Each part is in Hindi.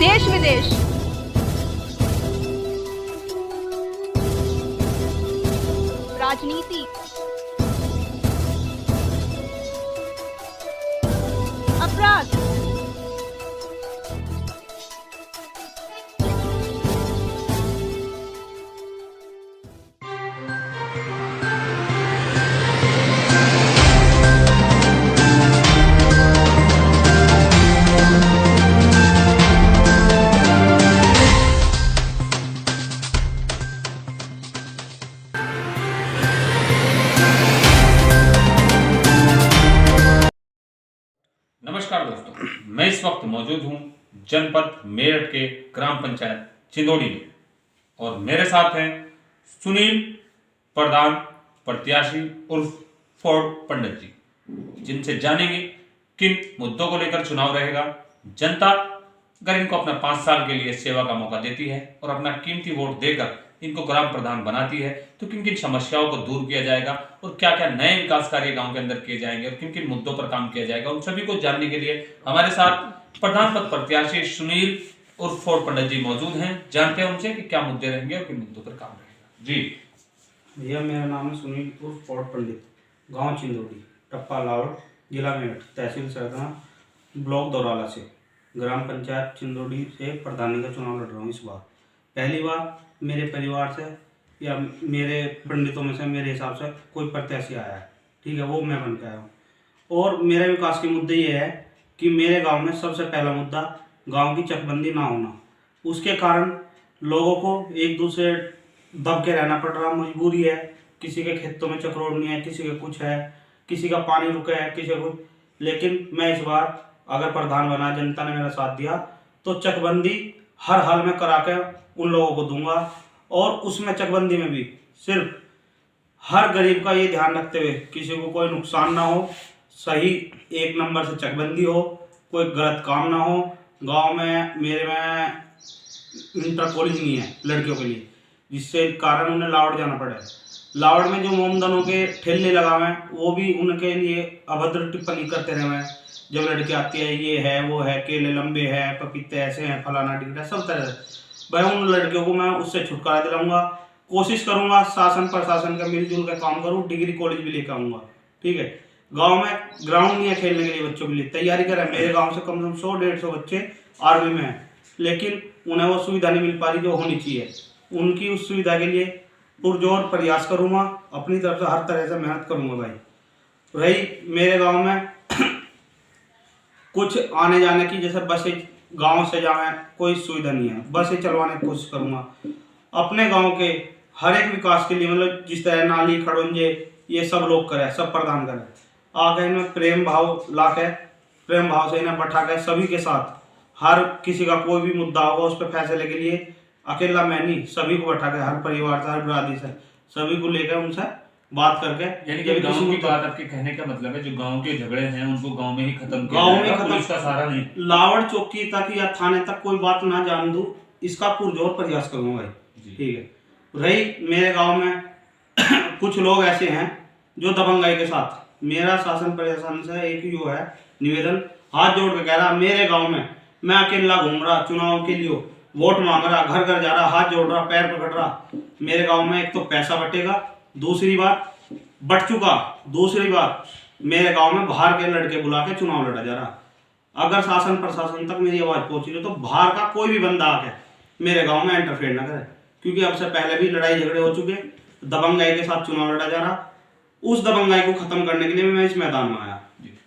देश विदेश, राजनीति, अपराध, नमस्कार दोस्तों, मैं इस वक्त मौजूद हूं जनपद मेरठ के ग्राम पंचायत चिंदोड़ी में और मेरे साथ हैं सुनील प्रधान प्रत्याशी उर्फ फोर्ड पंडित जी, जिनसे जानेंगे किन मुद्दों को लेकर चुनाव रहेगा। जनता अगर इनको अपना 5 साल के लिए सेवा का मौका देती है और अपना कीमती वोट देकर इनको ग्राम प्रधान बनाती है तो किन किन समस्याओं को दूर किया जाएगा और क्या क्या नए विकास कार्य गांव के अंदर किए जाएंगे और किन किन मुद्दों पर काम किया जाएगा, उन सभी को जानने के लिए हमारे साथ प्रधान पद प्रत्याशी सुनील उर्फ फोर्ड पंडित जी मौजूद हैं। जानते हैं उनसे कि क्या मुद्दे रहेंगे और किन मुद्दों पर काम रहेगा। जी भैया, मेरा नाम है सुनील उर्फ फोर्ड पंडित, गांव चिंदोड़ी, टप्पा लावड़, जिला मेरठ, तहसील सरगना, ब्लॉक दौराला से ग्राम पंचायत चिंदोड़ी से प्रधानी का चुनाव लड़ रहा हूँ। इस बार पहली बार मेरे परिवार से या मेरे पंडितों में से मेरे हिसाब से कोई प्रत्याशी आया है, ठीक है, वो मैं बन के आया हूँ। और मेरे विकास के मुद्दे ये है कि मेरे गांव में सबसे पहला मुद्दा गांव की चकबंदी ना होना। उसके कारण लोगों को एक दूसरे दब के रहना पड़ रहा, मजबूरी है। किसी के खेतों में चक्रोड़नी है, किसी के कुछ है, किसी का पानी रुका है, किसी का कुछ। लेकिन मैं इस बार अगर प्रधान बना, जनता ने मेरा साथ दिया तो चकबंदी हर हाल में करा के उन लोगों को दूंगा। और उसमें चकबंदी में भी सिर्फ हर गरीब का ये ध्यान रखते हुए किसी को कोई नुकसान ना हो, सही 1 नंबर से चकबंदी हो, कोई गलत काम ना हो। गांव में मेरे में इंटर कॉलेज नहीं है लड़कियों के लिए, जिससे कारण उन्हें लावड़ जाना पड़े। लावड़ में जो मोमदनों के ठेले लगा हुए हैं वो भी उनके लिए अभद्र टिप्पणी करते रहे हैं। जब लड़की आती है, ये है वो है, केले लंबे हैं, पपीते ऐसे हैं, फलाना डिगरा, सब तरह से। भाई उन लड़कियों को मैं उससे छुटकारा दिलाऊंगा, कोशिश करूंगा शासन प्रशासन का मिलजुल का काम करूं, डिग्री कॉलेज भी लेकर आऊंगा, ठीक है। गांव में ग्राउंड नहीं है खेलने के लिए, बच्चों के लिए तैयारी करें। मेरे गांव से कम से कम 100-150 बच्चे आर्मी में हैं, लेकिन उन्हें वो सुविधा नहीं मिल पा रही जो होनी चाहिए। उनकी उस सुविधा के लिए पुरजोर प्रयास करूंगा, अपनी तरफ से हर तरह से मेहनत करूंगा। भाई रही मेरे गाँव में कुछ आने जाने की, जैसे बसें गांव से जाए कोई सुविधा नहीं है, बसें चलवाने की कोशिश करूंगा। अपने गांव के हर एक विकास के लिए, मतलब जिस तरह नाली खड़ोंजे ये सब लोग करें, सब प्रदान करें। आगे इनमें प्रेम भाव लाके, प्रेम भाव से इन्हें बैठा के सभी के साथ, हर किसी का कोई भी मुद्दा होगा उस पर फैसले के लिए अकेला मैं नहीं, सभी को बैठा के, हर परिवार से, हर बिरादरी से, सभी को लेकर उनसे बात करके। यानी कि गांव की बात आपके कहने का मतलब है जो गांव के झगड़े हैं उनको गांव में ही खत्म किया गांव में जाएगा, खत्म, पुलिस का सहारा नहीं। लावड़ चौकी तक या थाने तक कोई बात ना जान दूं, इसका पुरजोर प्रयास करूंगा भाई, ठीक है। रही मेरे गांव में कुछ लोग ऐसे हैं जो दबंगाई के साथ, मेरा शासन प्रशासन से एक ही है निवेदन, हाथ जोड़ के कह रहा, मेरे गाँव में मैं अकेला घूम रहा, चुनाव के लिए वोट मांग रहा, घर घर जा रहा, हाथ जोड़ रहा, पैर पकड़ रहा। मेरे गाँव में एक तो पैसा बटेगा, दूसरी बात बट चुका, दूसरी बात मेरे गांव में बाहर के लड़के बुला के चुनाव लड़ा जा रहा। अगर शासन प्रशासन तक मेरी आवाज पहुंची रही तो बाहर का कोई भी बंदा आके मेरे गांव में इंटरफेयर ना करे, क्योंकि अब से पहले भी लड़ाई झगड़े हो चुके, दबंगाई के साथ चुनाव लड़ा जा रहा। उस दबंगाई को खत्म करने के लिए मैं इस मैदान में आया।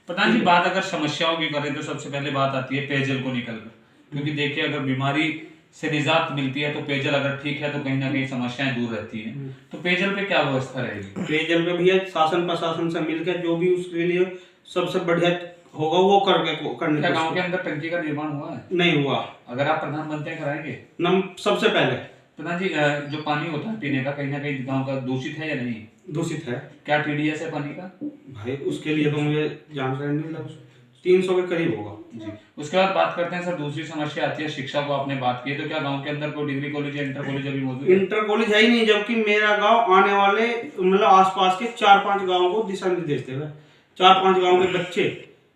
प्रधान जी, बात अगर समस्याओं की करें तो सबसे पहले बात आती है पेयजल को निकलकर, क्योंकि देखिए अगर बीमारी से निजात मिलती है तो पेयजल अगर ठीक है तो कहीं ना कहीं समस्याएं दूर रहती हैं। तो पेयजल पे क्या व्यवस्था रहेगी? पेयजल पे भैया शासन प्रशासन से मिलकर जो भी उसके लिए सबसे बढ़िया होगा वो करने क्या गांव के अंदर टंकी का निर्माण हुआ है? नहीं हुआ। अगर आप प्रधान बनते हैं कराएंगे? सबसे पहले प्रधान जी, जो पानी होता है पीने का कहीं ना कहीं गाँव का दूषित है या नहीं? दूषित है। क्या TDS है पानी का? भाई उसके लिए तो मुझे जानकारी नहीं, लग 300 के करीब होगा जी। उसके बाद बात करते हैं सर, दूसरी समस्या आती है शिक्षा को आपने बात की, तो क्या गांव के अंदर कोई डिग्री कॉलेज या इंटर कॉलेज अभी मौजूद है? इंटर कॉलेज है ही नहीं, जबकि मेरा गांव आने वाले मतलब आसपास के 4-5 गांवों को दिशा निर्देश देगा। 4-5 गांव के बच्चे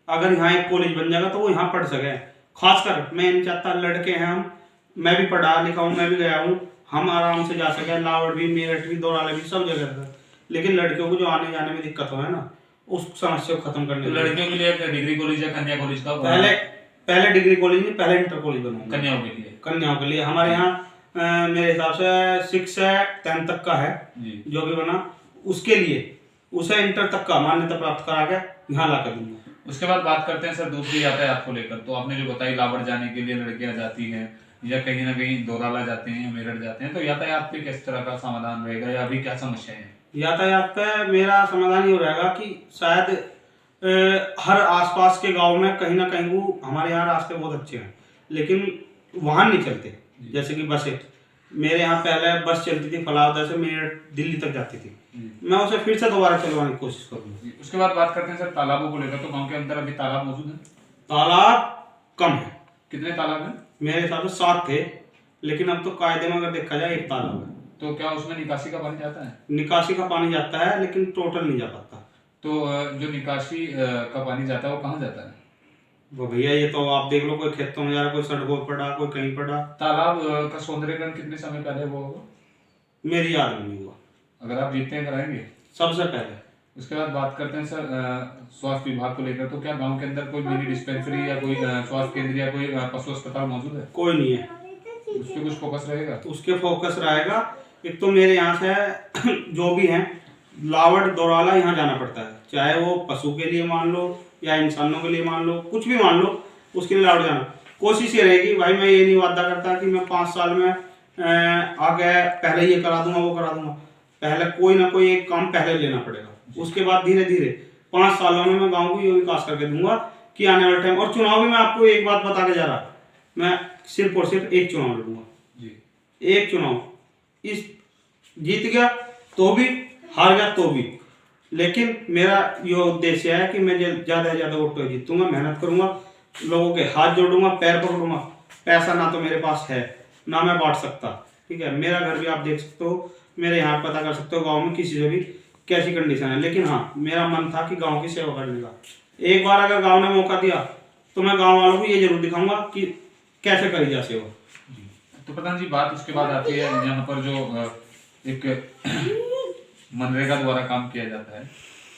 अगर यहाँ एक कॉलेज बन जाएगा तो वो यहाँ पढ़ सके। खासकर मैं नहीं चाहता, लड़के हैं हम, मैं भी पढ़ा लिखा हूँ, मैं भी गया हूँ, हम आराम से जा सके, लावड़ भी, मेरठ भी, दौराला भी, सब जगह पर। लेकिन लड़कियों को जो आने जाने में दिक्कत हो है ना, उस समस्या को खत्म करने तो लड़कियों के लिए एक डिग्री कॉलेज या कन्या कॉलेज का पहले डिग्री कॉलेज नहीं, पहले इंटर कॉलेज बनवाऊंगा कन्याओं के लिए हमारे यहाँ मेरे हिसाब से 6 से 10 तक का है जी। जो भी बना, उसके लिए उसे इंटर तक का मान्यता प्राप्त करा के यहाँ ला कर दूंगा। उसके बाद बात करते हैं सर दूसरी यातायात को लेकर। तो आपने जो बताई लावड़ जाने के लिए लड़कियां जाती हैं या कहीं ना कहीं दौराला जाते हैं या मेरठ जाते हैं, तो यातायात पे किस तरह का समाधान रहेगा या अभी क्या समस्याएं हैं? यातायात पे मेरा समाधान ये रहेगा कि शायद हर आसपास के गांव में कहीं ना कहीं वो, हमारे यहाँ रास्ते बहुत अच्छे हैं लेकिन वाहन नहीं चलते, जैसे कि बसें। मेरे यहाँ पहले बस चलती थी फलावदा से मेरठ दिल्ली तक जाती थी, मैं उसे फिर से दोबारा चलवाने की कोशिश करूंगा। उसके बाद बात करते हैं सर तालाबों को लेकर। तो गांव के अंदर अभी तालाब मौजूद है? तालाब कम है। कितने तालाब हैं? मेरे हिसाब से 7 थे, लेकिन अब तो कायदे में अगर देखा जाए 1 तालाब है। तो क्या उसमें निकासी का पानी जाता है? निकासी का पानी जाता है लेकिन टोटल नहीं जा पाता। तो जो निकासी का पानी जाता है वो कहाँ जाता है? वो भैया ये तो आप देख लो, कोई खेतों में जा रहा, कोई सड़कों पर पड़ा, कोई कहीं पड़ा। तालाब का सौंदर्यीकरण कितने समय पहले वो होगा? मेरी याद में नहीं हुआ। अगर आप जीतते हैं कराएंगे? सबसे पहले। उसके बाद बात करते हैं सर स्वास्थ्य विभाग को लेकर। तो क्या गांव के अंदर कोई मिनी डिस्पेंसरी या कोई स्वास्थ्य केंद्र या कोई पशु अस्पताल मौजूद है? कोई नहीं है। उस पर कुछ फोकस रहेगा? तो उसके फोकस रहेगा। एक तो मेरे यहाँ से जो भी हैं लावड़ दौराला यहाँ जाना पड़ता है, चाहे वो पशु के लिए मान लो या इंसानों के लिए मान लो, कुछ भी मान लो, उसके लिए लावड़ जाना। कोशिश ये रहेगी भाई, मैं ये नहीं वादा करता कि मैं 5 साल में आगे पहले ये करा दूंगा वो करा दूंगा। पहले कोई ना कोई एक काम पहले लेना पड़ेगा, उसके बाद धीरे धीरे 5 सालों में मैं गाँव को ये विकास करके दूंगा कि आने वाले टाइम। और चुनाव भी मैं आपको एक बात बता के जा रहा, मैं सिर्फ और सिर्फ एक चुनाव लड़ूंगा जी। एक चुनाव, इस जीत गया तो भी, हार गया तो भी, लेकिन मेरा ये उद्देश्य है कि मैं ज्यादा से ज्यादा वोटों जीतूंगा, मेहनत करूंगा, लोगों के हाथ जोड़ूंगा, पैर पकड़ूंगा। पैसा ना तो मेरे पास है ना मैं बांट सकता, ठीक है। मेरा घर भी आप देख सकते हो, मेरे यहाँ पता कर सकते हो गांव में किसी से भी कैसी कंडीशन है। लेकिन हाँ, मेरा मन था कि गांव की सेवा करने का। एक बार अगर गांव ने मौका दिया तो मैं गांव वालों को ये जरूर दिखाऊंगा कि कैसे करी जा सेवा। तो प्रधान जी बात उसके बाद आती है यहाँ पर जो एक मनरेगा द्वारा काम किया जाता है,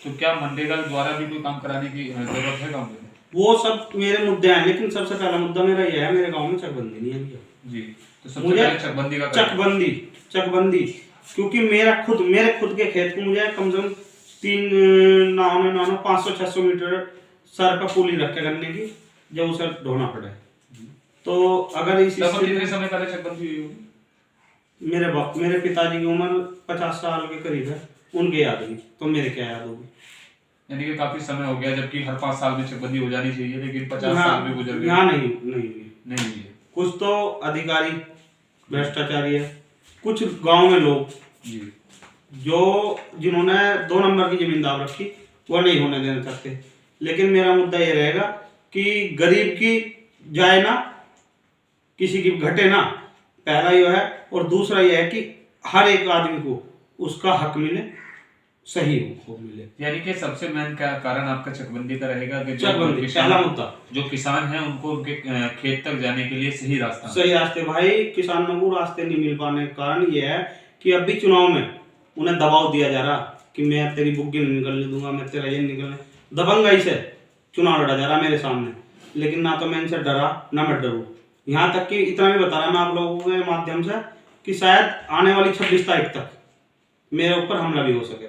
तो क्या मनरेगा द्वारा भी कोई काम कराने की जरूरत है गाँव में? वो सब मेरे मुद्दे हैं, लेकिन सबसे पहला मुद्दा मेरा यह है, मेरे गांव में चकबंदी नहीं है भैया जी। तो सबसे पहले चकबंदी का चकबंदी, क्योंकि मेरे खुद के खेत को मुझे कम से कम 500-600 मीटर सर पर पुली रख के करने की, जब उसे ढोना पड़े। तो अगर इस कितने समय पहले चकबंदी हुई होगी? मेरे पिताजी की उम्र 50 साल के करीब है, उनके याद नहीं तो मेरे क्या याद होगी। यानी कि काफी समय हो गया, जबकि हर 5 साल में चकबंदी हो जानी चाहिए, लेकिन 50 साल भी गुजर गए। यहाँ नहीं है। कुछ तो अधिकारी भ्रष्टाचारी है, कुछ गांव में लोग जी जो जिन्होंने 2 नंबर की जमीन दाव रखी, वो नहीं होने देना चाहते। लेकिन मेरा मुद्दा ये रहेगा कि गरीब की जाए ना, किसी की घटे ना, पहला ये है। और दूसरा ये है कि हर एक आदमी को उसका हक मिले, सही हो मिले। यानी कि सबसे मेन कारण आपका चकबंदी का रहेगा कि चकबंदी पहला मुद्दा। जो किसान हैं उनको उनके खेत तक जाने के लिए सही रास्ते भाई, किसानों को रास्ते नहीं मिल पाने का कारण ये है कि अभी चुनाव में उन्हें दबाव दिया जा रहा कि मैं तेरी बुग्गी नहीं निकलने दूंगा, मैं तेरा ये निकलने, दबंगाई से चुनाव लड़ा जा रहा मेरे सामने। लेकिन ना तो मैं इनसे डरा ना मैं डरूं। यहाँ तक कि इतना भी बता रहा मैं आप लोगों के माध्यम से कि शायद आने वाली 26 तारीख तक मेरे ऊपर हमला भी हो सके।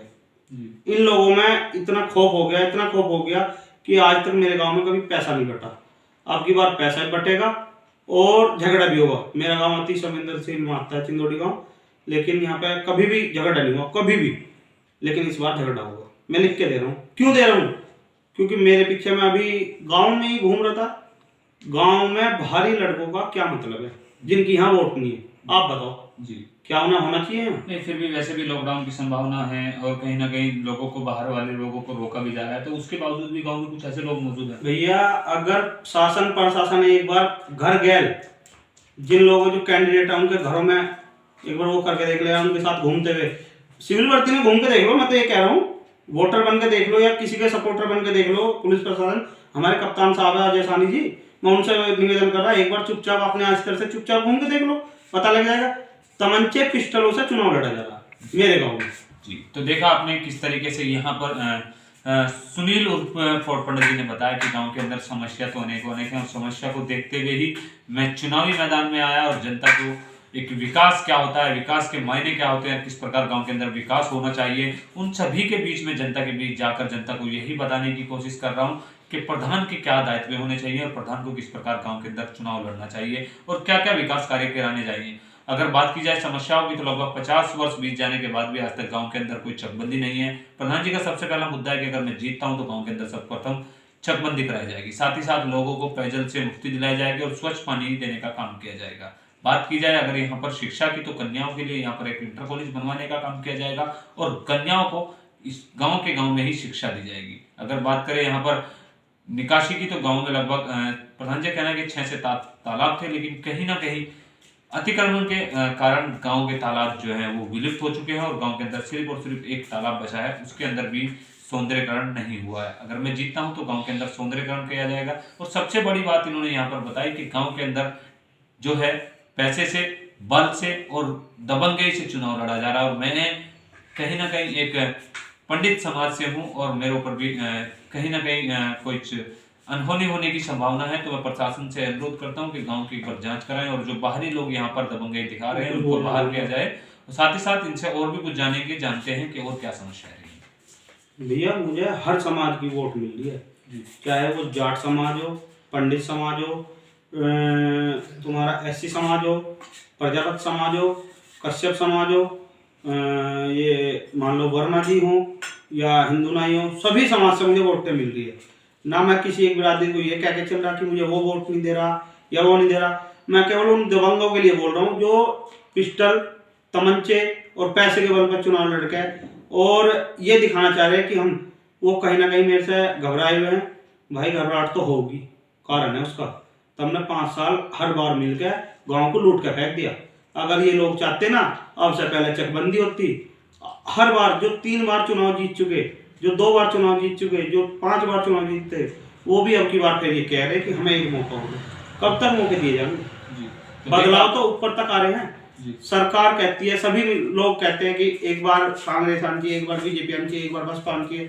इन लोगों में इतना खौफ हो गया कि आज तक मेरे गांव में कभी पैसा नहीं बटा। अब की बार पैसा भी बटेगा और झगड़ा भी होगा। मेरा गांव अति संवेदनशील मानता है चिंदोड़ी गांव, लेकिन यहाँ पे कभी भी झगड़ा नहीं हुआ, कभी भी। लेकिन इस बार झगड़ा होगा, मैं लिख के दे रहा हूँ। क्यों दे रहा हूँ? क्योंकि मेरे पीछे मैं अभी गाँव में ही घूम रहा था। गाँव में भारी लड़कों का क्या मतलब है जिनकी यहाँ वोट नहीं है? आप बताओ जी, क्या उन्हें होना चाहिए? नहीं, फिर भी वैसे भी लॉकडाउन की संभावना है और कहीं ना कहीं लोगों को, बाहर वाले लोगों को रोका भी जा रहा है, तो उसके बावजूद भी गांव में कुछ ऐसे लोग मौजूद हैं। भैया, अगर शासन प्रशासन एक बार घर गए, जिन लोगों जो कैंडिडेट है उनके घरों में एक बार वो करके देख लेगा, उनके साथ घूमते हुए सिविल भर्ती में घूम के देख लो। मैं तो ये कह रहा हूँ, वोटर बन के देख लो या किसी के सपोर्टर बन के देख लो। पुलिस प्रशासन, हमारे कप्तान साहब है अजय सानी जी, मैं उनसे निवेदन कर रहा, एक बार चुपचाप अपने स्तर से चुपचाप घूम के देख लो, पता लग जाएगा। तमंचे पिस्टलों से चुनाव लड़ा जा रहा मेरे गाँव में। जी, तो देखा आपने किस तरीके से यहाँ पर सुनील उर्फ फोर्ट पंडित जी ने बताया कि गांव के अंदर समस्या तो अनेक है और समस्या को देखते हुए ही मैं चुनावी मैदान में आया और जनता को एक विकास क्या होता है, विकास के मायने क्या होते हैं, किस प्रकार गांव के अंदर विकास होना चाहिए, उन सभी के बीच में जनता के बीच जाकर जनता को यही बताने की कोशिश कर रहा हूँ कि प्रधान के क्या दायित्व होने चाहिए और प्रधान को किस प्रकार गांव के अंदर चुनाव लड़ना चाहिए और क्या क्या विकास कार्य कराने चाहिए। अगर बात की जाए समस्याओं की तो लगभग 50 वर्ष बीत जाने के बाद भी आज तक गांव के अंदर कोई चकबंदी नहीं है। प्रधान जी का सबसे पहला मुद्दा है कि अगर मैं जीतता हूं तो गांव के अंदर सर्वप्रथम चकबंदी कराई जाएगी, साथ ही साथ लोगों को पेयजल से मुक्ति दिलाई जाएगी और स्वच्छ पानी देने का काम किया जाएगा। बात की जाए अगर यहाँ पर शिक्षा की तो कन्याओं के लिए यहाँ पर एक इंटर कॉलेज बनवाने का काम किया जाएगा और कन्याओं को इस गाँव के गाँव में ही शिक्षा दी जाएगी। अगर बात करें यहाँ पर निकासी की तो गाँव में लगभग प्रधान जी कहना है कि 6 से 7 तालाब थे, लेकिन कहीं ना कहीं अतिक्रमण के कारण गांव के तालाब जो है वो विलुप्त हो चुके हैं और गांव के अंदर सिर्फ और सिर्फ एक तालाब बचा है, उसके अंदर भी सौंदर्यकरण नहीं हुआ है। अगर मैं जीतता हूं तो गांव के अंदर सौंदर्यकरण किया जाएगा। और सबसे बड़ी बात इन्होंने यहाँ पर बताई कि गांव के अंदर जो है पैसे से, बल से और दबंगई से चुनाव लड़ा जा रहा है और मैंने कहीं ना कहीं एक पंडित समाज से हूँ और मेरे ऊपर भी कहीं ना कहीं कुछ अनहोनी होने की संभावना है, तो मैं प्रशासन से अनुरोध करता हूं कि गांव की एक बार जांच कराएं और जो बाहरी लोग यहां पर दबंगई दिखा रहे हैं उनको बाहर किया जाए। और साथ ही साथ इनसे और भी कुछ जानेंगे, जानते हैं कि और क्या समस्या है। भैया मुझे हर समाज की वोट मिल रही है, चाहे वो जाट समाज हो, पंडित समाज हो, तुम्हारा एससी समाज हो, प्रजापत समाज हो, कश्यप समाज हो, ये मान लो वर्मा जी हो या हिंदू नाई हो, सभी समाज से मुझे वोटें मिल रही है। ना मैं किसी एक बिरादरी को ये कह के चल रहा कि मुझे वो वोट नहीं दे रहा या वो नहीं दे रहा, मैं केवल उन दबंगों के लिए बोल रहा हूँ जो पिस्टल, तमंचे और पैसे के बल पर चुनाव लड़के और ये दिखाना चाह रहे हैं कि हम वो कहीं ना कहीं मेरे से घबराए हुए हैं। भाई घबराहट तो होगी, कारण है उसका, तब ने 5 साल हर बार मिलकर गाँव को लूट के फेंक दिया। अगर ये लोग चाहते ना अब से पहले चकबंदी होती, हर बार जो 3 बार चुनाव जीत चुके, जो 2 बार चुनाव जीत चुके, जो 5 बार चुनाव जीतते, वो भी अब की बार फिर ये कह रहे कि हमें एक मौका होगा। कब तक मौके दिए जाएंगे? बदलाव तो ऊपर तक आ रहे हैं। सरकार कहती है, सभी लोग कहते हैं कि एक बार कांग्रेस आनी चाहिए, एक बार बीजेपी आनी चाहिए, एक बार बसपा आनी चाहिए,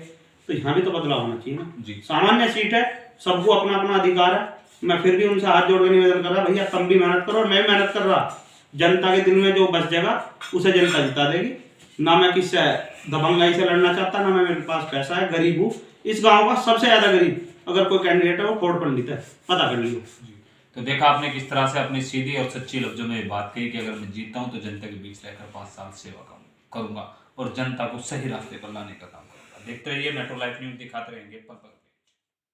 तो यहाँ भी तो बदलाव होना चाहिए ना। सामान्य सीट है, सबको अपना अपना अधिकार है। मैं फिर भी उनसे हाथ जोड़ के निवेदन कर रहा, भैया तुम भी मेहनत करो और मैं भी मेहनत कर रहा। जनता के दिल में जो बस जाएगा उसे जनता जिता देगी। ना मैं किससे दबंगाई से लड़ना चाहता, ना मैं, मेरे पास पैसा है, गरीब हूँ। इस गांव का सबसे ज्यादा गरीब अगर कोई कैंडिडेट है वो फोर्ट पंडित है, पता कर लियो। तो देखा आपने किस तरह से अपनी सीधी और सच्ची लफ्जों में बात कही कि अगर मैं जीतता हूं तो जनता के बीच रहकर 5 साल सेवा करूंगा और जनता को सही रास्ते पर लाने का काम करूंगा। देखते रहिए मेट्रो लाइव न्यूज, दिखाते रहेंगे पल पल।